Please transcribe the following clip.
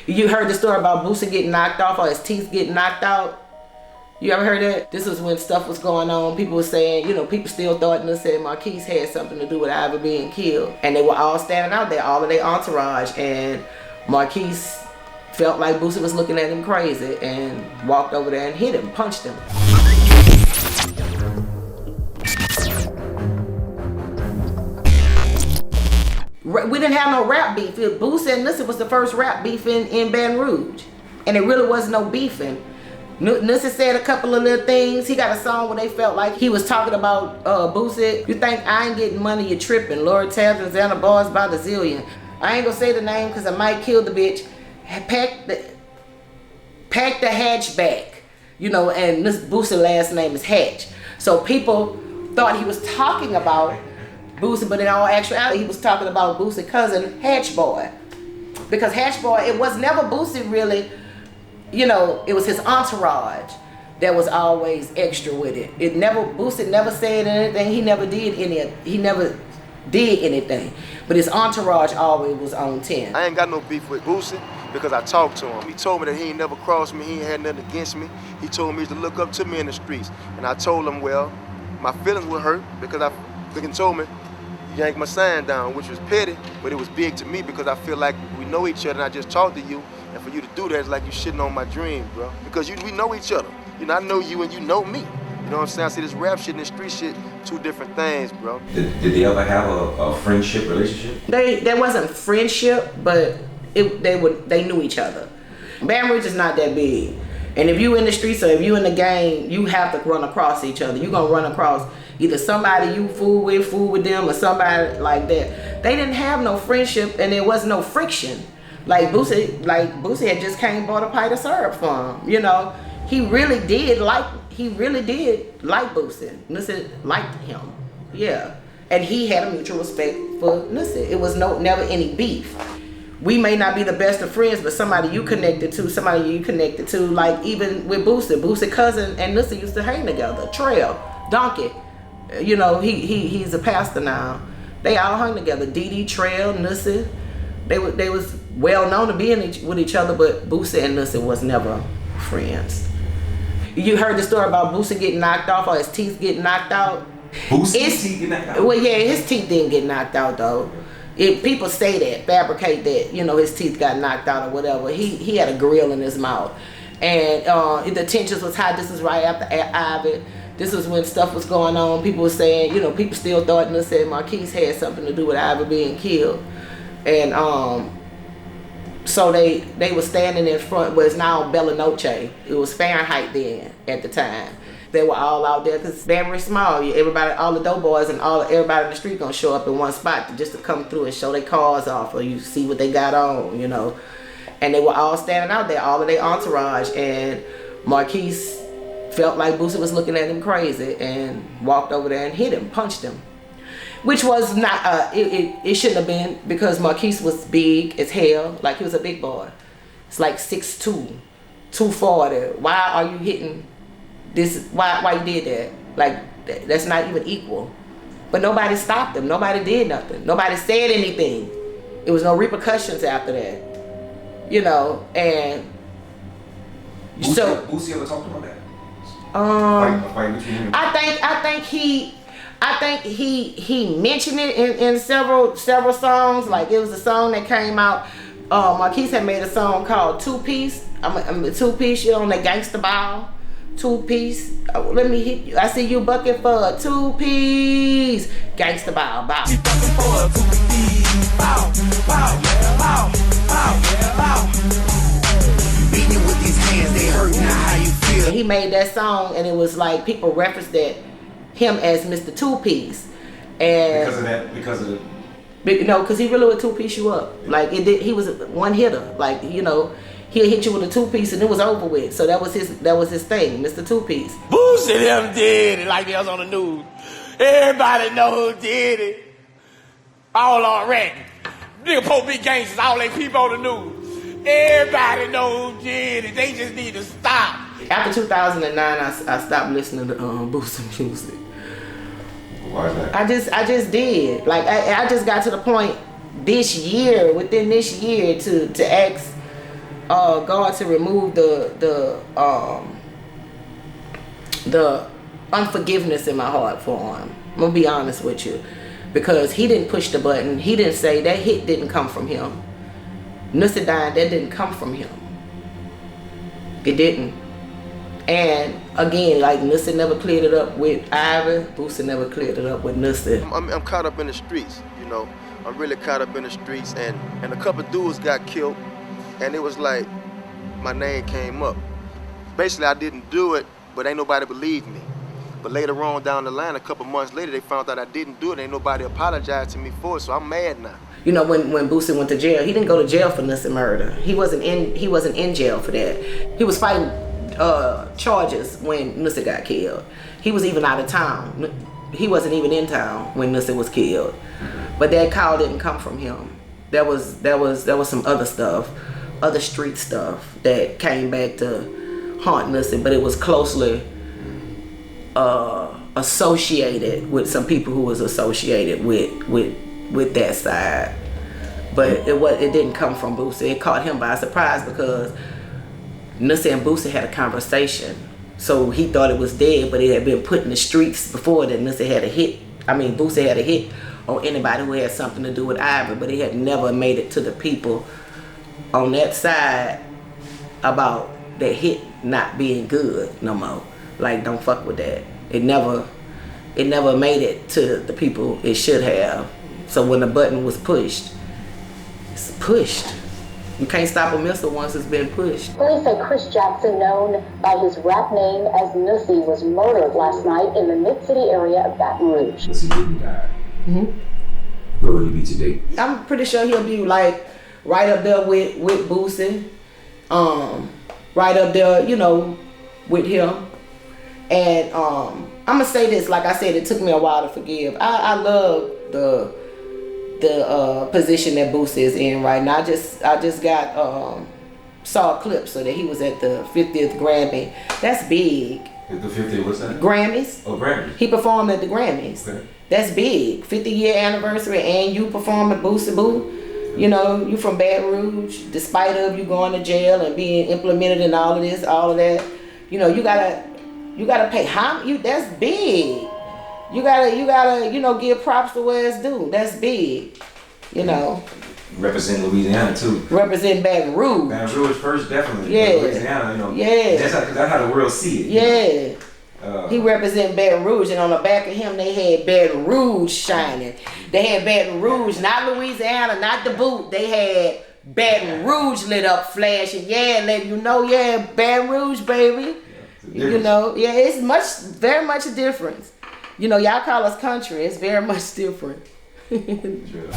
You heard the story about Boosie getting knocked off or his teeth getting knocked out? You ever heard that? This was when stuff was going on. People were saying, people still thought Nussie and Markee had something to do with Ivy being killed. And they were all standing out there, all of their entourage. And Markee felt like Boosie was looking at him crazy and walked over there and hit him, punched him. We didn't have no rap beef. Boosie and Nussie was the first rap beef in Baton Rouge. And it really was no beefing. Nussie said a couple of little things. He got a song where they felt like he was talking about Boosie. You think I ain't getting money, you're tripping. Lord Tabs and Xana Bars by the zillion. I ain't gonna say the name because I might kill the bitch. Pack the hatchback. And this Boosie last name is Hatch. So people thought he was talking about Boosie, but in all actuality, he was talking about Boosie's cousin, Hatch Boy. Because Hatch Boy, it was never Boosie really, it was his entourage that was always extra with it. Boosie never said anything, he never did anything. But his entourage always was on 10. I ain't got no beef with Boosie because I talked to him. He told me that he ain't never crossed me, he ain't had nothing against me. He told me to look up to me in the streets. And I told him, well, my feelings were hurt because he told me, yank my sign down, which was petty, but it was big to me because I feel like we know each other and I just talked to you, and for you to do that is like you shitting on my dream, bro. Because we know each other. I know you and you know me. You know what I'm saying? I see this rap shit and this street shit, two different things, bro. Did they ever have a friendship relationship? There wasn't friendship, but they knew each other. Baton Rouge is not that big. And if you in the streets or if you in the game, you have to run across each other. You're gonna run across either somebody you fool with them, or somebody like that. They didn't have no friendship and there was no friction. Like Boosie had just came and bought a pint of syrup for him. He really did like Boosie. Nussie liked him. Yeah. And he had a mutual respect for Nussie. It was never any beef. We may not be the best of friends, but somebody you connected to, like even with Boosie cousin and Nussie used to hang together. Trail, Donkey, he's a pastor now. They all hung together. Dee, Trail, Nussie, they was well known to be with each other, but Boosie and Nussie was never friends. You heard the story about Boosie getting knocked off or his teeth getting knocked out? Boosie's teeth get knocked out? Well, yeah, his teeth didn't get knocked out though. People say that, fabricate that, his teeth got knocked out or whatever. He had a grill in his mouth. And the tensions was high. This was right after Ivy. This was when stuff was going on. People were saying, people still thought Nussie and Markee had something to do with Ivy being killed. And so they were standing in front, where it's now Bella Noche. It was Fahrenheit then at the time. They were all out there because they're very small. Everybody, all the dope boys and everybody in the street gonna show up in one spot just to come through and show their cars off, or you see what they got on, And they were all standing out there, all of their entourage, and Markee felt like Boosie was looking at him crazy and walked over there and hit him, punched him. Which was not, it shouldn't have been, because Markee was big as hell, like he was a big boy. It's like 6'2", 240. Why are you hitting this? Why you did that? Like, that's not even equal. But nobody stopped him. Nobody did nothing. Nobody said anything. It was no repercussions after that. And Boosie ever talked about that? I think he mentioned it in several songs. Like it was a song that came out. Markee had made a song called Two Piece. I'm a Two Piece. On that gangsta ball. 2 piece. Let me hit you. I see you bucking for a 2 piece. Gangsta bow, bow. You bucking for a 2 piece. Bow, bow, bow, bow, bow. Beating you with these hands, they hurt. Now how you feel? He made that song, and it was like people referenced that him as Mr. 2 Piece, and because of the. No, because he really would 2 piece you up. Like he was a one hitter. Like he'll hit you with a 2 piece and it was over with. So that was his thing, Mr. 2 Piece. Boosie them did it like they was on the news. Everybody know who did it. All on record. Nigga Pope big gangsters, all they people on the news. Everybody know who did it. They just need to stop. After 2009, I stopped listening to Boosie music. Why is that? I just did. Like I just got to the point within this year to ask God to remove the unforgiveness in my heart for him. I'm gonna be honest with you, because he didn't push the button. He didn't say that hit didn't come from him. Nussie dying, that didn't come from him. It didn't. And again, like Nussie never cleared it up with Ivy. Boosie never cleared it up with Nussie. I'm caught up in the streets, you know. I'm really caught up in the streets, and a couple dudes got killed, and it was like my name came up. Basically, I didn't do it, but ain't nobody believed me. But later on down the line, a couple months later, they found out I didn't do it. Ain't nobody apologized to me for it, so I'm mad now. You know, when Boosie went to jail, he didn't go to jail for Nussie murder. He wasn't in jail for that. He was fighting charges when Nussie got killed. He was even out of town. He wasn't even in town when Nussie was killed. But that call didn't come from him. There was some other stuff, other street stuff that came back to haunt Nussie, but it was closely associated with some people who was associated with that side. But it didn't come from Boosie. It caught him by surprise because Nussie and Boosie had a conversation. So he thought it was dead, but it had been put in the streets before that Boosie had a hit on anybody who had something to do with Ivy, but it had never made it to the people on that side about that hit not being good no more. Like, don't fuck with that. It never made it to the people it should have. So when the button was pushed, it's pushed. You can't stop a missile once it's been pushed. Police say Chris Jackson, known by his rap name as Nussie, was murdered last night in the Mid-City area of Baton Rouge. Nussie didn't die. Where will he be today? I'm pretty sure he'll be like right up there with Boosie. Right up there, you know, with him. And I'm gonna say this, like I said, it took me a while to forgive. I love the position that Boosie is in right now. I just got saw a clip so that he was at the 50th Grammy. That's big. The 50th, what's that? Grammys. Oh, Grammys. He performed at the Grammys. Okay. That's big. 50-year anniversary, and you perform at Boosie Boo. You know, you from Baton Rouge, despite of you going to jail and being implemented in all of that. You know, you gotta pay homage. That's big. You gotta, you know, give props to where it's due. That's big. You know. Represent Louisiana too. Represent Baton Rouge. Baton Rouge first, definitely. Yeah. Louisiana, you know. Yeah. That's how the world see it. Yeah. He represent Baton Rouge, and on the back of him they had Baton Rouge shining. They had Baton Rouge, not Louisiana, not the boot. They had Baton Rouge lit up, flashing. Yeah, letting you know, yeah, Baton Rouge, baby. Yeah, you know, yeah, it's very much a difference. You know, y'all call us country. It's very much different. Sure.